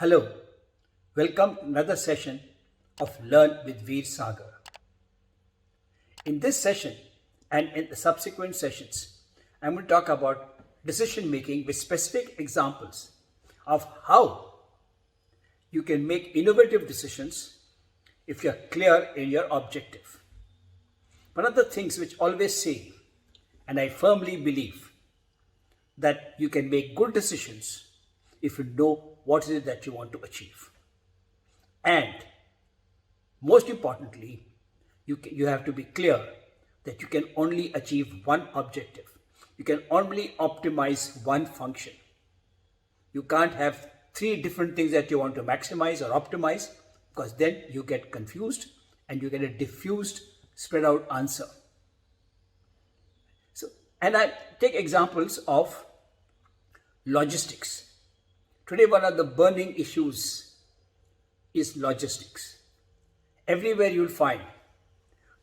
Hello, welcome to another session of Learn with Veer Sagar. In this session and in the subsequent sessions, I'm going to talk about decision making with specific examples of how you can make innovative decisions if you're clear in your objective. One of the things which I always say, and I firmly believe, that you can make good decisions if you know what is it that you want to achieve. And most importantly, you have to be clear that you can only achieve one objective. You can only optimize one function. You can't have three different things that you want to maximize or optimize, because then you get confused and you get a diffused, spread out answer. And I take examples of logistics. Today, one of the burning issues is logistics. Everywhere you'll find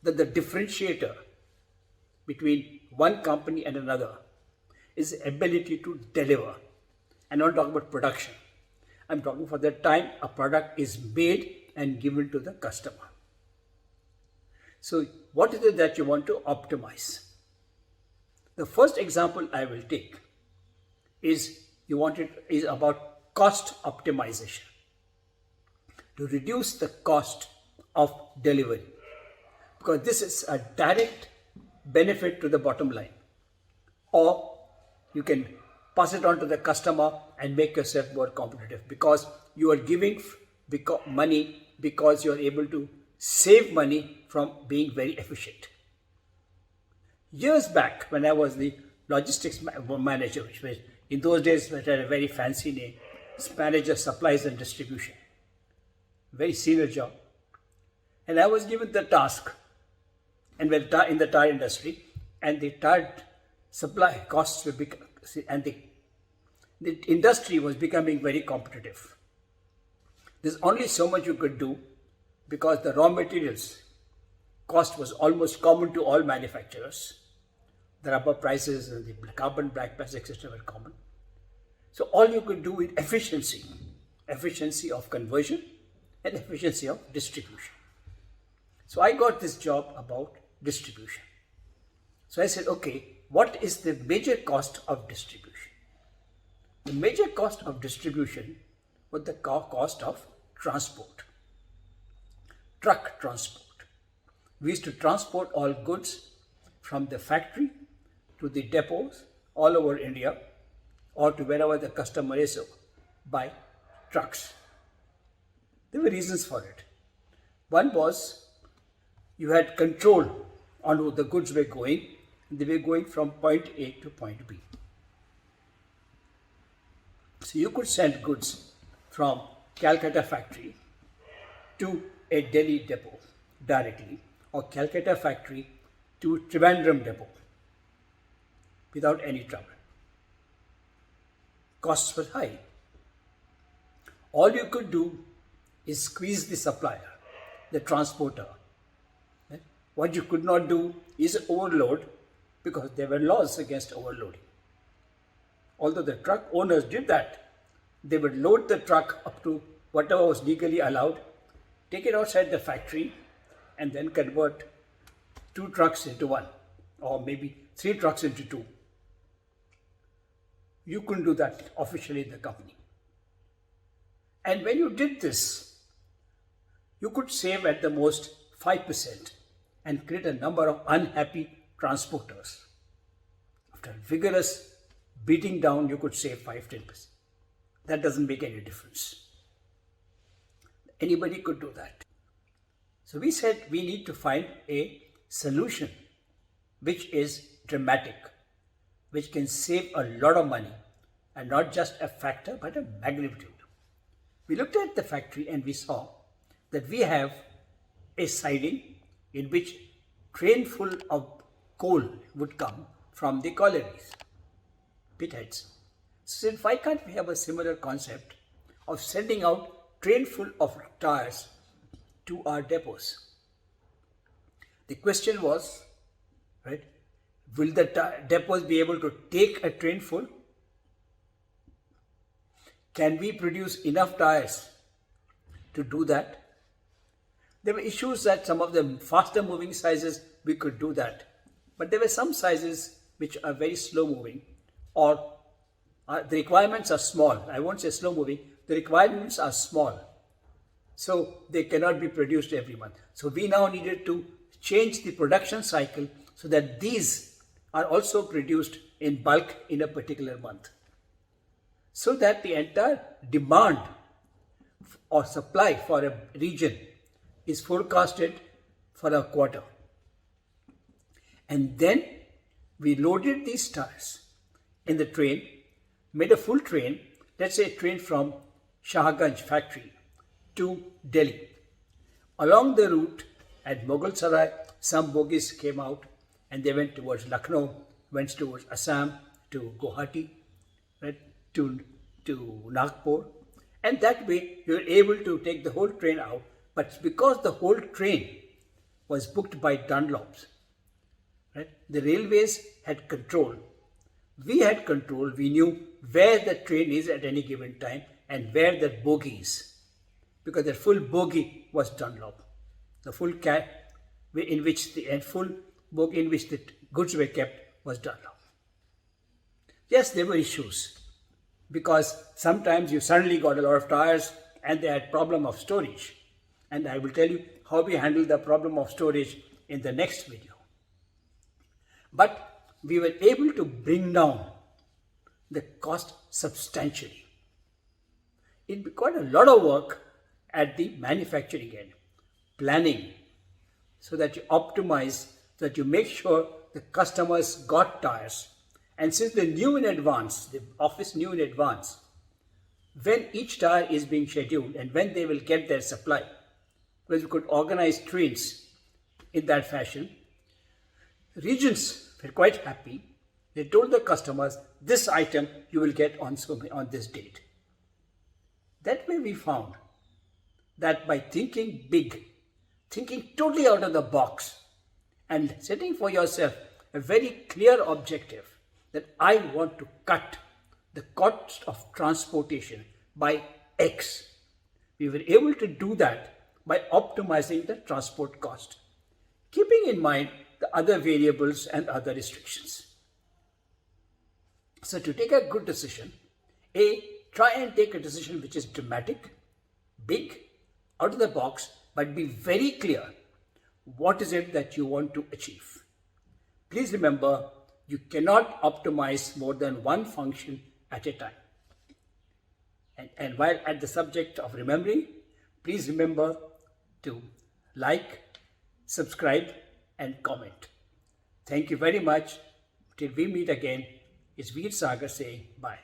that the differentiator between one company and another is the ability to deliver. I'm not talking about production. I'm talking for the time a product is made and given to the customer. So what is it that you want to optimize? The first example I will take is about cost optimization, to reduce the cost of delivery, because this is a direct benefit to the bottom line. Or you can pass it on to the customer and make yourself more competitive, because you are giving money because you are able to save money from being very efficient. Years back, when I was the logistics manager, which was in those days which had a very fancy name, manager supplies and distribution, very senior job, and I was given the task, and we're in the tire industry, and the tire supply costs were and the industry was becoming very competitive. There's only so much you could do, because the raw materials cost was almost common to all manufacturers. The rubber prices and the carbon black prices, etc. were common. So all you could do with efficiency of conversion and efficiency of distribution. So I got this job about distribution. So I said, okay, what is the major cost of distribution? The major cost of distribution was the cost of transport, truck transport. We used to transport all goods from the factory to the depots all over India, or to wherever the customer is, by trucks. There were reasons for it. One was you had control on who the goods were going, and they were going from point A to point B. So you could send goods from Calcutta factory to a Delhi depot directly, or Calcutta factory to Trivandrum depot without any trouble. Costs were high. All you could do is squeeze the supplier, the transporter. What you could not do is overload, because there were laws against overloading. Although the truck owners did that, they would load the truck up to whatever was legally allowed, take it outside the factory, and then convert 2 trucks into 1, or maybe 3 trucks into 2. You couldn't do that officially in the company. And when you did this, you could save at the most 5% and create a number of unhappy transporters. After vigorous beating down, you could save 5-10%. That doesn't make any difference. Anybody could do that. So we said we need to find a solution which is dramatic, which can save a lot of money, and not just a factor but a magnitude. We looked at the factory and we saw that we have a siding in which train full of coal would come from the collieries, pitheads. So why can't we have a similar concept of sending out train full of tyres to our depots? The question was, right, will the depots be able to take a train full? Can we produce enough tires to do that? There were issues that some of the faster moving sizes we could do that. But there were some sizes which are very slow moving, or the requirements are small. I won't say slow moving, the requirements are small. So they cannot be produced every month. So we now needed to change the production cycle so that these are also produced in bulk in a particular month, so that the entire demand or supply for a region is forecasted for a quarter. And then we loaded these tires in the train, made a full train, let's say a train from Shahganj factory to Delhi. Along the route at Mughal Sarai, some bogies came out and they went towards Lucknow, went towards Assam, to Guwahati, right, to Nagpur. And that way you were able to take the whole train out. But because the whole train was booked by Dunlops, right, the railways had control. We had control. We knew where the train is at any given time and where that bogie is, because the full bogie was Dunlop. The full in which the full bogie in which the goods were kept was Dunlop. Yes, there were issues, because sometimes you suddenly got a lot of tires and they had problem of storage. And I will tell you how we handle the problem of storage in the next video. But we were able to bring down the cost substantially. It required a lot of work at the manufacturing end, planning, so that you optimize, so that you make sure the customers got tires. And since they knew in advance, the office knew in advance, when each tire is being scheduled and when they will get their supply, because we could organize trains in that fashion, regions were quite happy. They told the customers, this item you will get on this date. That way we found that by thinking big, thinking totally out of the box, and setting for yourself a very clear objective that I want to cut the cost of transportation by X, we were able to do that by optimizing the transport cost, keeping in mind the other variables and other restrictions. So to take a good decision, try and take a decision which is dramatic, big, out of the box, but be very clear what is it that you want to achieve. Please remember, you cannot optimize more than one function at a time. And while at the subject of remembering, please remember to like, subscribe, and comment. Thank you very much. Till we meet again, it's Veer Sagar saying bye.